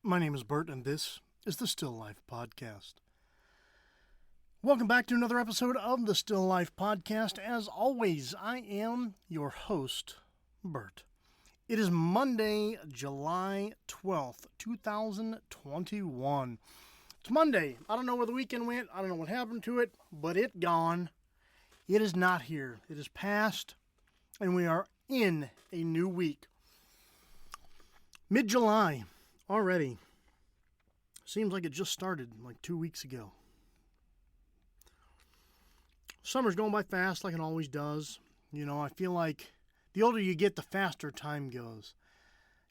My name is Bert, and this is the Still Life Podcast. Welcome back to another episode of the Still Life Podcast. As always, I am your host, Bert. It is Monday, July 12th, 2021. It's Monday. I don't know where the weekend went. I don't know what happened to it, but it's gone. It is not here. It is past, and we are in a new week. Mid-July. Already. Seems like it just started like 2 weeks ago. Summer's going by fast like it always does. I feel like the older you get, the faster time goes.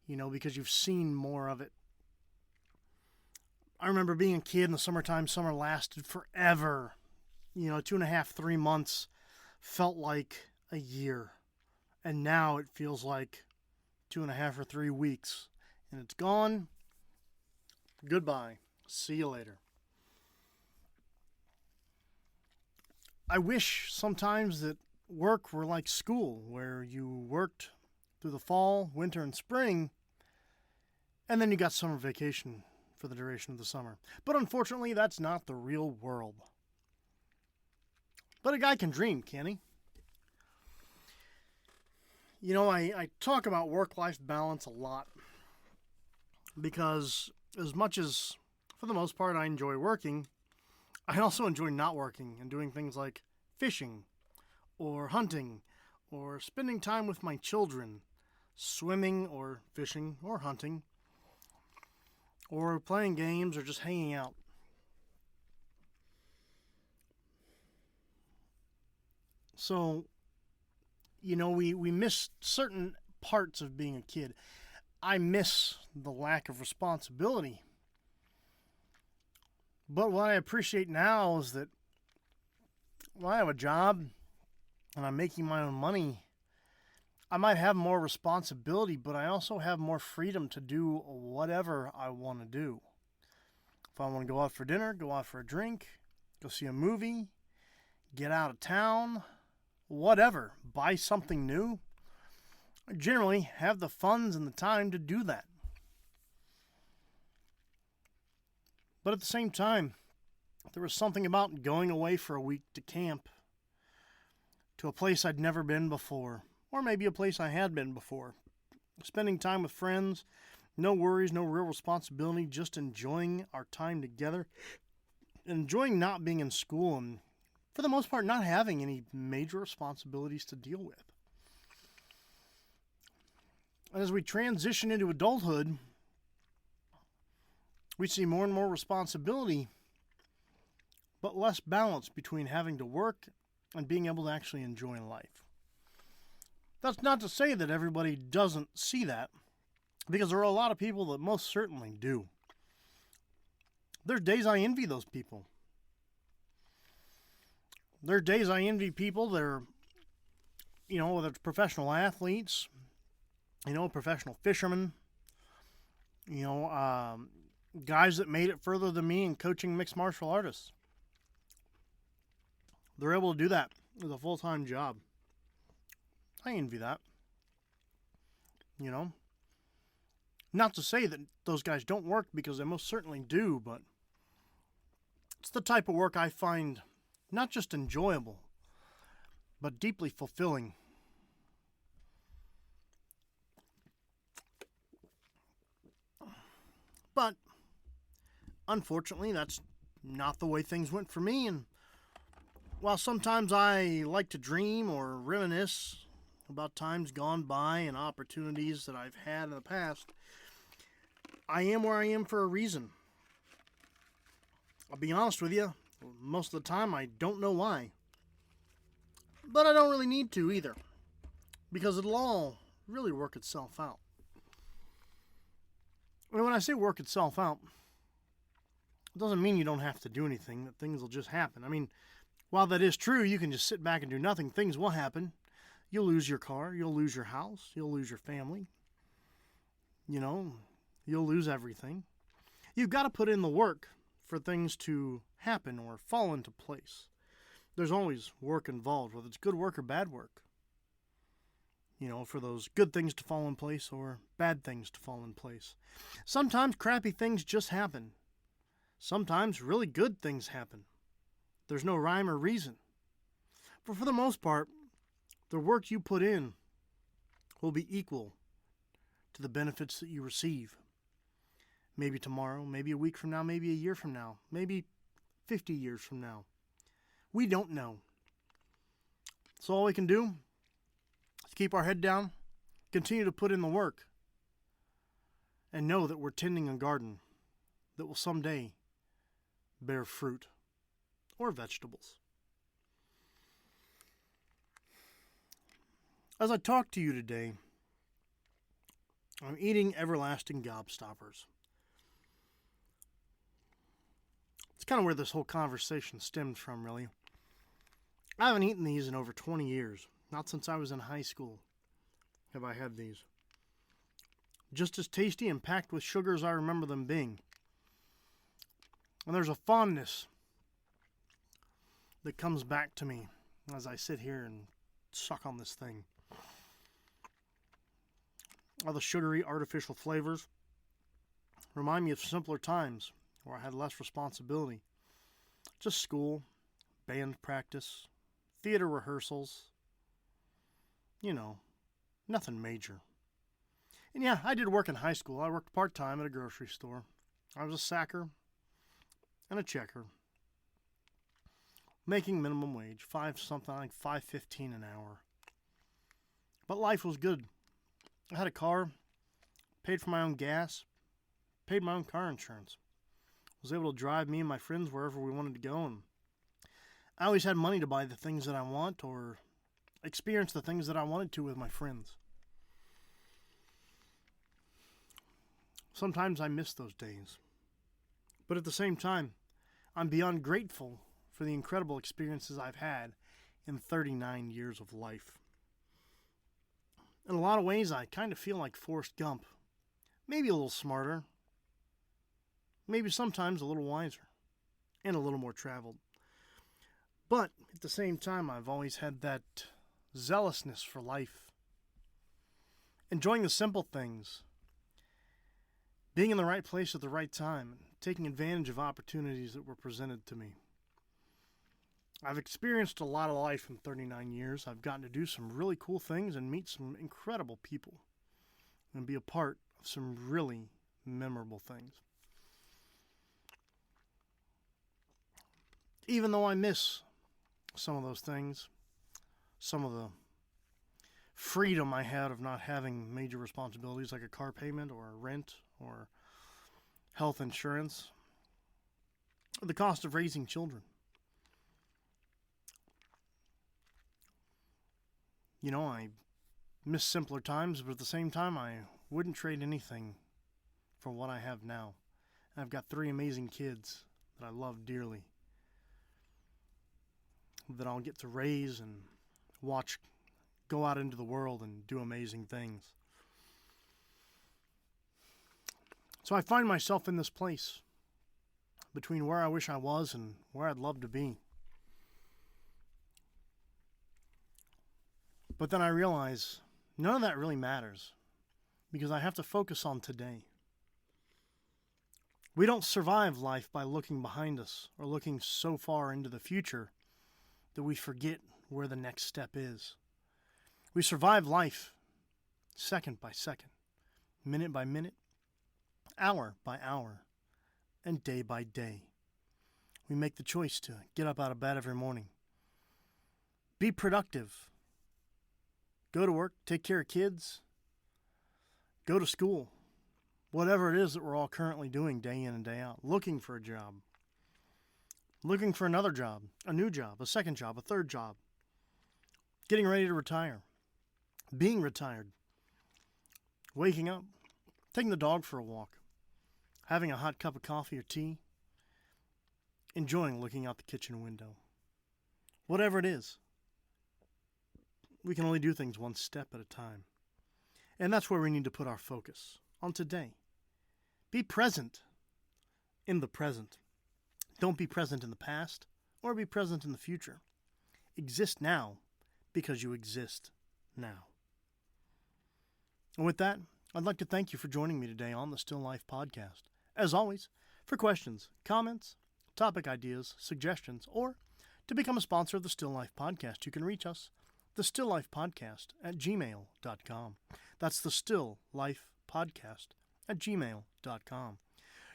Because you've seen more of it. I remember being a kid in the summertime. Summer lasted forever. 2.5, 3 months felt like a year. And now it feels like 2.5 or 3 weeks. And it's gone. Goodbye. See you later. I wish sometimes that work were like school, where you worked through the fall, winter, and spring, and then you got summer vacation for the duration of the summer. But unfortunately, that's not the real world. But a guy can dream, can't he? I talk about work-life balance a lot. Because as much as, for the most part, I enjoy working, I also enjoy not working and doing things like fishing, or hunting, or spending time with my children, swimming, or fishing, or hunting, or playing games, or just hanging out. So, we miss certain parts of being a kid. I miss the lack of responsibility. But what I appreciate now is that when I have a job and I'm making my own money, I might have more responsibility, but I also have more freedom to do whatever I want to do. If I want to go out for dinner, go out for a drink, go see a movie, get out of town, whatever, buy something new, I generally have the funds and the time to do that. But at the same time, there was something about going away for a week to camp, to a place I'd never been before, or maybe a place I had been before. Spending time with friends, no worries, no real responsibility, just enjoying our time together, enjoying not being in school, and for the most part, not having any major responsibilities to deal with. And as we transition into adulthood, we see more and more responsibility, but less balance between having to work and being able to actually enjoy life. That's not to say that everybody doesn't see that, because there are a lot of people that most certainly do. There's days I envy those people. There are days I envy people that are, whether it's professional athletes, professional fishermen, guys that made it further than me in coaching mixed martial artists. They're able to do that as a full-time job. I envy that. Not to say that those guys don't work, because they most certainly do, but it's the type of work I find not just enjoyable, but deeply fulfilling. But unfortunately, that's not the way things went for me. And while sometimes I like to dream or reminisce about times gone by and opportunities that I've had in the past, I am where I am for a reason. I'll be honest with you, most of the time I don't know why. But I don't really need to either, because it'll all really work itself out. And when I say work itself out, it doesn't mean you don't have to do anything, that things will just happen. I mean, while that is true, you can just sit back and do nothing. Things will happen. You'll lose your car. You'll lose your house. You'll lose your family. You'll lose everything. You've got to put in the work for things to happen or fall into place. There's always work involved, whether it's good work or bad work. for those good things to fall in place or bad things to fall in place. Sometimes crappy things just happen. Sometimes really good things happen. There's no rhyme or reason. But for the most part, the work you put in will be equal to the benefits that you receive. Maybe tomorrow, maybe a week from now, maybe a year from now, maybe 50 years from now. We don't know. So all we can do is keep our head down, continue to put in the work, and know that we're tending a garden that will someday bear fruit or vegetables. As I talk to you today, I'm eating everlasting gobstoppers. It's kind of where this whole conversation stemmed from, really. I haven't eaten these in over 20 years. Not since I was in high school have I had these. Just as tasty and packed with sugar as I remember them being. And there's a fondness that comes back to me as I sit here and suck on this thing. All the sugary, artificial flavors remind me of simpler times where I had less responsibility. Just school, band practice, theater rehearsals. Nothing major. And yeah, I did work in high school. I worked part-time at a grocery store. I was a sacker and a checker, making minimum wage, $5.15 an hour. But life was good. I had a car, paid for my own gas, paid my own car insurance. Was able to drive me and my friends wherever we wanted to go, and I always had money to buy the things that I want or experience the things that I wanted to with my friends. Sometimes I miss those days. But at the same time, I'm beyond grateful for the incredible experiences I've had in 39 years of life. In a lot of ways, I kind of feel like Forrest Gump. Maybe a little smarter. Maybe sometimes a little wiser. And a little more traveled. But at the same time, I've always had that zealousness for life. Enjoying the simple things. Being in the right place at the right time. And taking advantage of opportunities that were presented to me. I've experienced a lot of life in 39 years. I've gotten to do some really cool things and meet some incredible people. And be a part of some really memorable things. Even though I miss some of those things, some of the freedom I had of not having major responsibilities like a car payment or a rent or health insurance, or the cost of raising children. I miss simpler times, but at the same time, I wouldn't trade anything for what I have now. And I've got 3 amazing kids that I love dearly, that I'll get to raise and watch go out into the world and do amazing things. So I find myself in this place between where I wish I was and where I'd love to be. But then I realize none of that really matters because I have to focus on today. We don't survive life by looking behind us or looking so far into the future that we forget where the next step is. We survive life second by second, minute by minute, hour by hour, and day by day. We make the choice to get up out of bed every morning, be productive, go to work, take care of kids, go to school, whatever it is that we're all currently doing day in and day out, looking for a job, looking for another job, a new job, a second job, a third job, getting ready to retire, being retired, waking up, taking the dog for a walk, having a hot cup of coffee or tea, enjoying looking out the kitchen window. Whatever it is, we can only do things one step at a time. And that's where we need to put our focus, on today. Be present in the present. Don't be present in the past or be present in the future. Exist now because you exist now. And with that, I'd like to thank you for joining me today on the Still Life Podcast. As always, for questions, comments, topic ideas, suggestions, or to become a sponsor of the Still Life Podcast, you can reach us, the Still Life Podcast at gmail.com. That's the Still Life Podcast at gmail.com.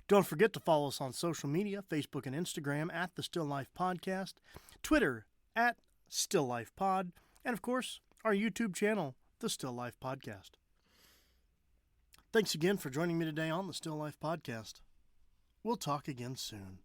Don't forget to follow us on social media, Facebook and Instagram at the Still Life Podcast, Twitter at Still Life Pod, and of course, our YouTube channel, the Still Life Podcast. Thanks again for joining me today on the Still Life Podcast. We'll talk again soon.